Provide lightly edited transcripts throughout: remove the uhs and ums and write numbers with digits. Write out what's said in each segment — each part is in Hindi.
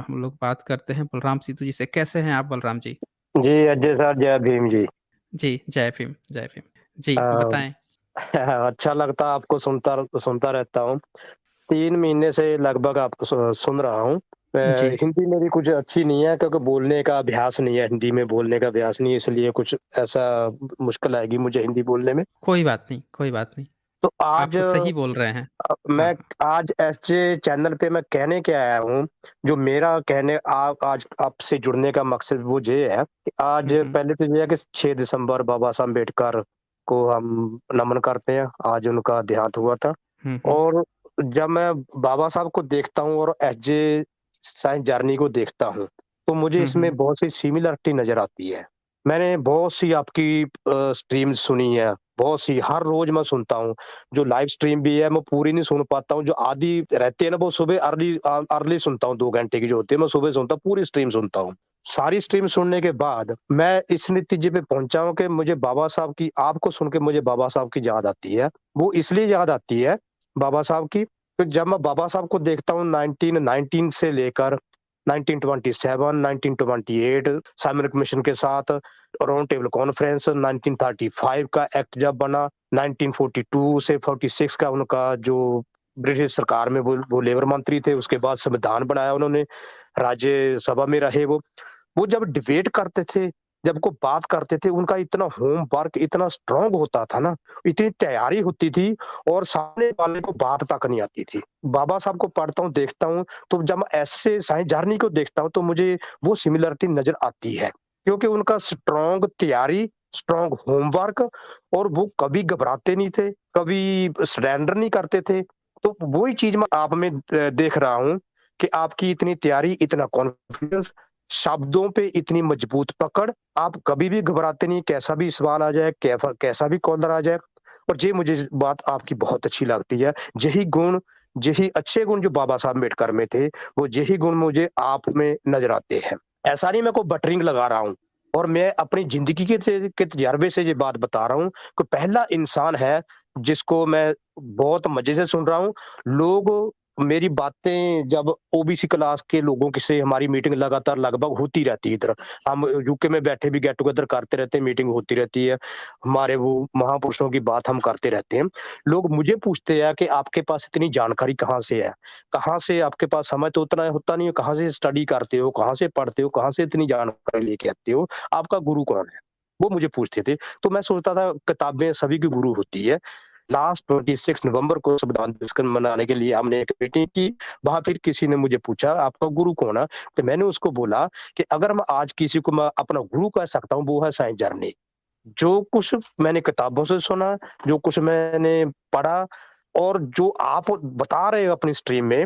हम लोग बात करते हैं बलराम सीतू जी से। कैसे हैं आप बलराम जी? जी, अजय सर, जय भीम जी। जी, जय भीम, जय भीम। जी, अ, बताएँ? अच्छा लगता आपको सुनता रहता हूँ। 3 महीने से लगभग आपको सुन रहा हूँ। जी, हिंदी मेरी कुछ अच्छी नहीं है क्योंकि बोलने का अभ्यास नहीं है, हिंदी में बोलने का अभ्यास नहीं है, इसलिए कुछ ऐसा मुश्किल आएगी मुझे हिंदी बोलने में। कोई बात नहीं, कोई बात नहीं। तो आप सही बोल रहे हैं। हाँ, मैं आज ऐसे चैनल पे मैं कहने क्या आया हूँ, जो मेरा कहने आज आपसे जुड़ने का मकसद वो ये है कि आज हुँ, हुँ, पहले तो ये है कि 6 दिसंबर बाबा साहब अम्बेडकर को हम नमन करते हैं, आज उनका देहांत हुआ था। हुँ, हुँ, और जब मैं बाबा साहब को देखता हूँ और एसजे साइंस जर्नी को देखता हूँ, तो मुझे हुँ, इसमें हुँ, बहुत सी सिमिलरिटी नज़र आती है। मैंने बहुत सी आपकी स्ट्रीम सुनी है, बहुत सी हर रोज़ मैं सुनता हूँ। जो लाइव स्ट्रीम भी है, मैं पूरी नहीं सुन पाता हूँ, जो आधी रहती है ना, वो सुबह अर्ली सुनता हूँ, 2 घंटे की जो होती है, मैं सुबह सुनता हूँ, पूरी स्ट्रीम सुनता हूँ। सारी स्ट्रीम सुनने के बाद मैं इस नतीजे पे पहुँचा हूँ कि मुझे बाबा साहब की आपको सुन के मुझे बाबा साहब की याद आती है। वो इसलिए याद आती है बाबा साहब की, तो जब मैं बाबा साहब को देखता हूँ 1919 से लेकर 1927, 1928 साइमन कमीशन के साथ राउंड टेबल कॉन्फ्रेंस, 1935 का एक्ट जब बना, 1942 से 46 का उनका जो ब्रिटिश सरकार में वो लेबर मंत्री थे, उसके बाद संविधान बनाया उन्होंने, राज्यसभा में रहे वो। वो जब डिबेट करते थे, जब को बात करते थे, उनका इतना होमवर्क इतना स्ट्रॉन्ग होता था ना, इतनी तैयारी होती थी और सामने वाले को बात तक नहीं आती थी। बाबा साहब को पढ़ता हूँ, देखता हूँ, तो जब मैं ऐसे साइंस जर्नी को देखता हूँ, तो मुझे वो सिमिलरिटी नज़र आती है। क्योंकि उनका स्ट्रॉन्ग तैयारी, स्ट्रॉन्ग होमवर्क और वो कभी घबराते नहीं थे, कभी सरेंडर नहीं करते थे। तो वही चीज़ मैं आप में देख रहा हूँ कि आपकी इतनी तैयारी, इतना कॉन्फिडेंस, शब्दों पे इतनी मजबूत पकड़, आप कभी भी घबराते नहीं, कैसा भी सवाल आ जाए, कैसा भी कॉलर आ जाए। और ये मुझे बात आपकी बहुत अच्छी लगती है। यही गुण, यही अच्छे गुण जो बाबा साहब अम्बेडकर में थे, वो यही गुण मुझे आप में नज़र आते हैं। ऐसा नहीं मैं कोई बटरिंग लगा रहा हूँ और मैं अपनी ज़िंदगी के तजुर्बे से ये बात बता रहा हूँ कि पहला इंसान है जिसको मैं बहुत मज़े से सुन रहा हूँ। लोग मेरी बातें जब ओबीसी क्लास के लोगों की से हमारी मीटिंग लगातार लगभग होती रहती है इधर। हम यूके में बैठे भी गेट टुगेदर करते रहते हैं, मीटिंग होती रहती है। हमारे वो महापुरुषों की बात हम करते रहते हैं। लोग मुझे पूछते हैं कि आपके पास इतनी जानकारी कहाँ से है? कहाँ से आपके पास समय तो उतना होता नहीं है, कहाँ से स्टडी करते हो, कहाँ से पढ़ते हो, कहाँ से इतनी जानकारी लेके आते हो? आपका गुरु कौन है? वो मुझे पूछते थे। तो मैं सोचता था किताबें सभी की गुरु होती है। लास्ट 26 नवंबर को संविधान दिवस को मनाने के लिए हमने एक मीटिंग की। वहाँ फिर किसी ने मुझे पूछा आपका गुरु कौन है? तो मैंने उसको बोला कि अगर मैं आज किसी को मैं अपना गुरु कह सकता हूँ, वो है साइंस जर्नी। जो कुछ मैंने किताबों से सुना, जो कुछ मैंने पढ़ा और जो आप बता रहे हो अपनी स्ट्रीम में,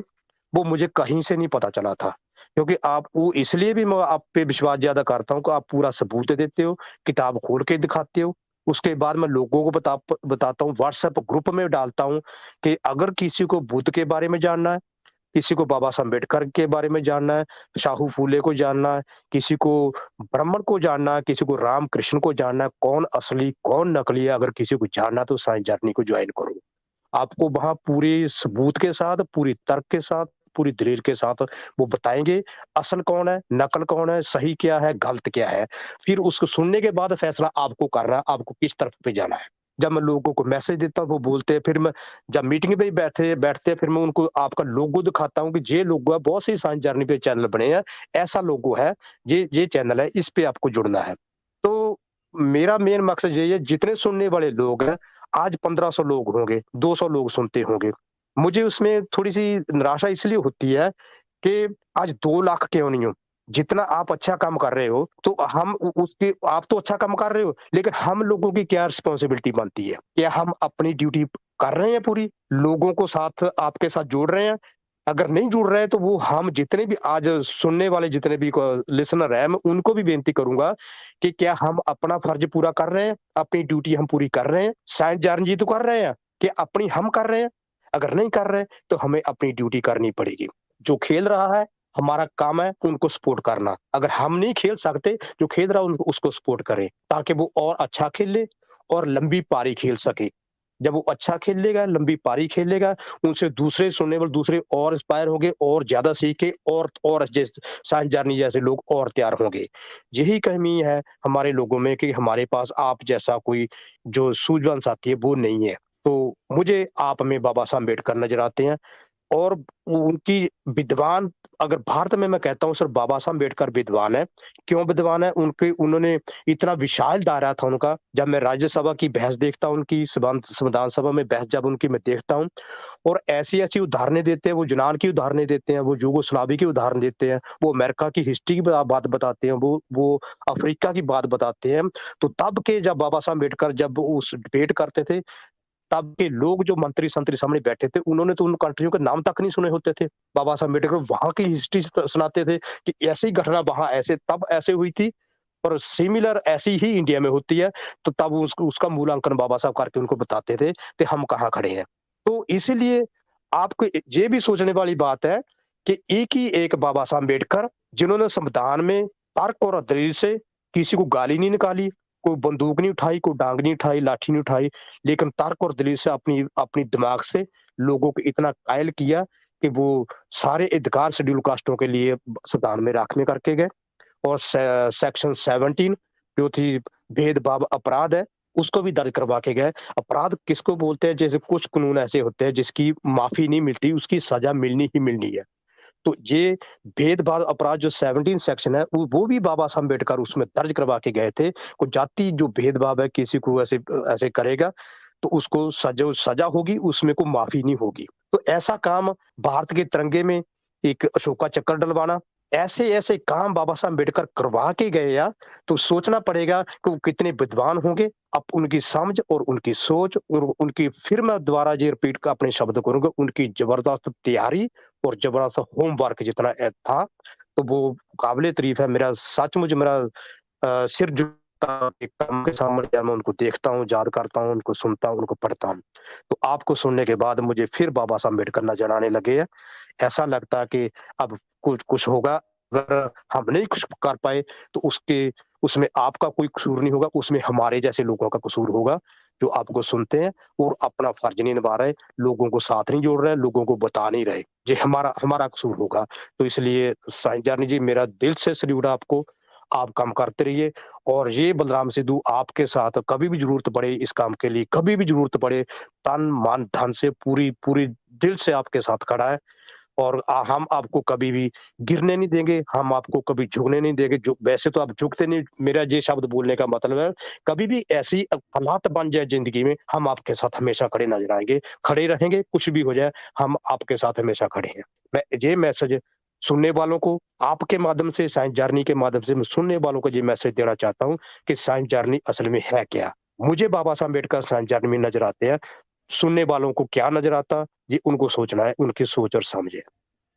वो मुझे कहीं से नहीं पता चला था। क्योंकि आप वो इसलिए भी मैं आप पे विश्वास ज़्यादा करता हूँ कि आप पूरा सबूत देते हो, किताब खोल के दिखाते हो। उसके बाद मैं लोगों को बताता हूँ, व्हाट्सएप ग्रुप में डालता हूँ कि अगर किसी को बुद्ध के बारे में जानना है, किसी को बाबा साहब अम्बेडकर के बारे में जानना है, शाहू फूले को जानना है, किसी को ब्राह्मण को जानना है, किसी को राम कृष्ण को जानना है, कौन असली, कौन नकली है, अगर किसी को जानना है तो साइंस जर्नी को जॉइन करो। आपको वहाँ पूरे सबूत के साथ, पूरी तर्क के साथ, पूरी दलील के साथ वो बताएँगे, असल कौन है, नकल कौन है, सही क्या है, गलत क्या है। फिर उसको सुनने के बाद फैसला आपको करना है, आपको किस तरफ पे जाना है। जब मैं लोगों को मैसेज देता हूँ, वो बोलते हैं, फिर मैं जब मीटिंग पे ही बैठते हैं, फिर मैं उनको आपका लोगो दिखाता हूँ कि ये लोगो है, बहुत सी साइंस जर्नी पे चैनल बने हैं, ऐसा लोगो है, ये चैनल है, इस पे आपको जुड़ना है। तो मेरा मेन मकसद यही है, जितने सुनने वाले लोग हैं, आज 1500 लोग होंगे, 200 लोग सुनते होंगे। मुझे उसमें थोड़ी-सी निराशा इसलिए होती है कि आज 2 लाख क्यों नहीं हो? जितना आप अच्छा काम कर रहे हो, तो हम उ उसके आप तो अच्छा काम कर रहे हो, लेकिन हम लोगों की क्या रिस्पॉन्सिबिलिटी बनती है? क्या हम अपनी ड्यूटी कर रहे हैं पूरी? लोगों को साथ आपके साथ जोड़ रहे हैं? अगर नहीं जुड़ रहे हैं, तो वो हम जितने भी आज सुनने वाले जितने भी लिसनर हैं, मैं उनको भी बेनती करूँगा कि क्या हम अपना फर्ज पूरा कर रहे हैं? अपनी ड्यूटी हम पूरी कर रहे हैं? साइंस जान जी तो कर रहे हैं, क्या अपनी हम कर रहे हैं? अगर नहीं कर रहे, तो हमें अपनी ड्यूटी करनी पड़ेगी। जो खेल रहा है, हमारा काम है उनको सपोर्ट करना। अगर हम नहीं खेल सकते, जो खेल रहा है उनको उसको सपोर्ट करें, ताकि वो और अच्छा खेले और लंबी पारी खेल सके। जब वो अच्छा खेलेगा, लंबी पारी खेलेगा, उनसे दूसरे सुनने वाले दूसरे और इंस्पायर होंगे और ज़्यादा सीखे और साइंस जर्नी जैसे लोग और तैयार होंगे। यही कमी है हमारे लोगों में कि हमारे पास आप जैसा कोई जो सूझबूझ साथी है वो नहीं है। तो मुझे आप में बाबा साहब अम्बेडकर नज़र आते हैं। और उनकी विद्वान अगर भारत में मैं कहता हूँ सिर्फ बाबा साहब अम्बेडकर विद्वान है। क्यों विद्वान है? उनके उन्होंने इतना विशाल दायरा था उनका, जब मैं राज्यसभा की बहस देखता हूँ, उनकी संविधान सभा में बहस जब उनकी मैं देखता हूँ और ऐसी-ऐसी उदाहरणें देते हैं, वो यूनान की उदाहरणें देते हैं, वो युगोस्लाविया की उदाहरण देते हैं, वो अमेरिका की हिस्ट्री की बात बताते हैं, वो अफ्रीका की बात बताते हैं। तो तब के जब बाबा साहब अम्बेडकर जब उस डिबेट करते थे तब के लोग जो मंत्री-संतरी सामने बैठे थे, उन्होंने तो उन कंट्रियों के नाम तक नहीं सुने होते थे। बाबा साहब अम्बेडकर वहाँ की हिस्ट्री सुनाते थे कि ऐसी घटना वहाँ ऐसे तब ऐसे हुई थी और सिमिलर ऐसी ही इंडिया में होती है, तो तब उसका मूल्यांकन बाबा साहब करके उनको बताते थे कि हम कहाँ खड़े हैं। तो इसीलिए आपको ये भी सोचने वाली बात है कि एक ही एक बाबा साहब अम्बेडकर जिन्होंने संविधान में तर्क और दलील से किसी को गाली नहीं निकाली, कोई बंदूक नहीं उठाई, कोई डांग नहीं उठाई, लाठी नहीं उठाई, लेकिन तर्क और दलील से अपनी अपनी दिमाग से लोगों को इतना कायल किया कि वो सारे अधिकार शेड्यूल कास्टों के लिए संविधान में राखने करके गए और सेक्शन 17 जो थी भेदभाव अपराध है, उसको भी दर्ज करवा के गए। अपराध किसको बोलते हैं? जैसे कुछ कानून ऐसे होते हैं जिसकी माफ़ी नहीं मिलती, उसकी सज़ा मिलनी ही मिलनी है। तो ये भेदभाव अपराध जो 17 सेक्शन है वो भी बाबा साहब अम्बेडकर उसमें दर्ज करवा के गए थे। को जाति जो भेदभाव है किसी को ऐसे ऐसे करेगा तो उसको सजा सजा होगी, उसमें को माफ़ी नहीं होगी। तो ऐसा काम भारत के तिरंगे में एक अशोका चक्र डलवाना, ऐसे-ऐसे काम बाबा साहब अम्बेडकर करवा के गए यार, तो सोचना पड़ेगा कि वो कितने विद्वान होंगे। अब उनकी समझ और उनकी सोच और उनकी फिर मैं दोबारा ये रिपीट का अपने शब्द करूँगा, उनकी ज़बरदस्त तैयारी और ज़बरदस्त होमवर्क जितना था, तो वो काबिले तारीफ़ है। मेरा सचमुच मेरा सिर झुकता है कि काम के सामने जब मैं उनको देखता हूँ, याद करता हूँ, उनको सुनता हूँ, उनको पढ़ता हूँ। तो आपको सुनने के बाद मुझे फिर बाबा साहब अम्बेडकर नज़र आने लगे हैं। ऐसा लगता है कि अब कुछ कुछ होगा, अगर हम नहीं कुछ कर पाए तो उसके उसमें आपका कोई कसूर नहीं होगा, उसमें हमारे जैसे लोगों का कसूर होगा, जो आपको सुनते हैं और अपना फर्ज नहीं निभा रहे, लोगों को साथ नहीं जोड़ रहे, लोगों को बता नहीं रहे। ये हमारा हमारा कसूर होगा। तो इसलिए साईं जानी जी मेरा दिल से सैल्यूट है आपको, आप काम करते रहिए और ये बलराम सिद्धू आपके साथ कभी भी ज़रूरत पड़े इस काम के लिए, कभी भी ज़रूरत पड़े, तन, मन, धन से पूरी पूरी दिल से आपके साथ खड़ा है। और हम आपको कभी भी गिरने नहीं देंगे, हम आपको कभी झुकने नहीं देंगे। जो वैसे तो आप झुकते नहीं, मेरा ये शब्द बोलने का मतलब है, कभी भी ऐसी हालात बन जाए ज़िंदगी में, हम आपके साथ हमेशा खड़े नज़र आएँगे, खड़े रहेंगे, कुछ भी हो जाए, हम आपके साथ हमेशा खड़े हैं। मैं ये मैसेज सुनने वालों को आपके माध्यम से, साइंस जर्नी के माध्यम से मैं सुनने वालों को ये मैसेज देना चाहता हूँ कि साइंस जर्नी असल में है क्या? मुझे बाबा साहब अम्बेडकर साइंस जर्नी में नज़र आते हैं। सुनने वालों को क्या नज़र आता, ये उनको सोचना है, उनकी सोच और समझ है।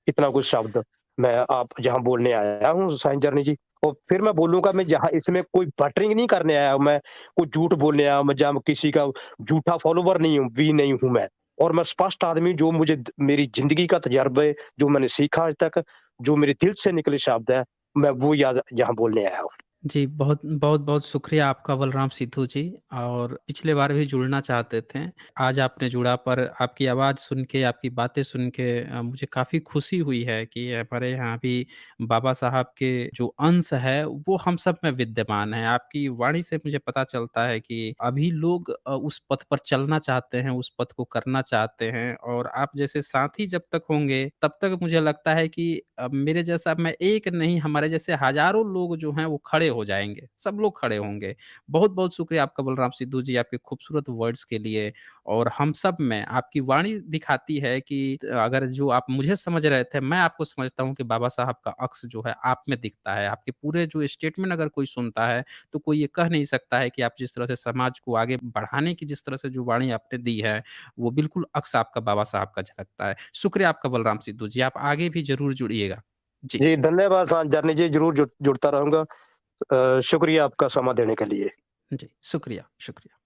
इतना कुछ शब्द मैं आप जहाँ बोलने आया हूँ साईं जर्नी जी। और फिर मैं बोलूँगा मैं जहाँ इसमें कोई बटरिंग नहीं करने आया हूँ मैं, कोई झूठ बोलने आया हूँ मैं जहाँ किसी का झूठा फॉलोवर नहीं हूँ मैं। और मैं स्पष्ट आदमी जो मुझे मेरी ज़िंदगी का तजुर्बे जो मैंने सीखा आज तक, जो मेरे दिल से निकले शब्द हैं, मैं वो याद यहाँ बोलने आया हूँ। जी, बहुत-बहुत शुक्रिया आपका बलराम सिद्धू जी और पिछले बार भी जुड़ना चाहते थे। आज आपने जुड़ा पर आपकी आवाज़ सुन के, आपकी बातें सुन के मुझे काफ़ी खुशी हुई है कि हमारे यहाँ भी बाबा साहब के जो अंश है, वो हम सब में विद्यमान है। आपकी वाणी से मुझे पता चलता है कि अभी लोग उस पथ पर चलना चाहते हैं, उस पथ को करना चाहते हैं और आप जैसे साथी जब तक होंगे, तब तक मुझे लगता है कि मेरे जैसा मैं एक नहीं, हमारे जैसे हज़ारों लोग जो हैं, वो खड़े हो जाएँगे, सब लोग खड़े होंगे। बहुत-बहुत शुक्रिया आपका बलराम सिद्धू जी, आपके खूबसूरत वर्ड्स के लिए और हम सब में आपकी वाणी दिखाती है कि अगर जो आप मुझे समझ रहे थे, मैं आपको समझता हूँ कि बाबा साहब का अक्स जो है आप में दिखता है। आपके पूरे जो स्टेटमेंट अगर कोई सुनता है, तो कोई ये कह नहीं सकता है कि आप जिस तरह से समाज को आगे बढ़ाने की जिस तरह से जो वाणी आपने दी है, वो बिल्कुल अक्स आपका बाबा साहब का झलकता है। शुक्रिया आपका बलराम सिद्धू जी, आप आगे भी ज़रूर जुड़िएगा। जी, जी, धन्यवाद साईं जर्नी जी, ज़रूर जुड़ता रहूँगा। शुक्रिया आपका समय देने के लिए। जी, शुक्रिया, शुक्रिया।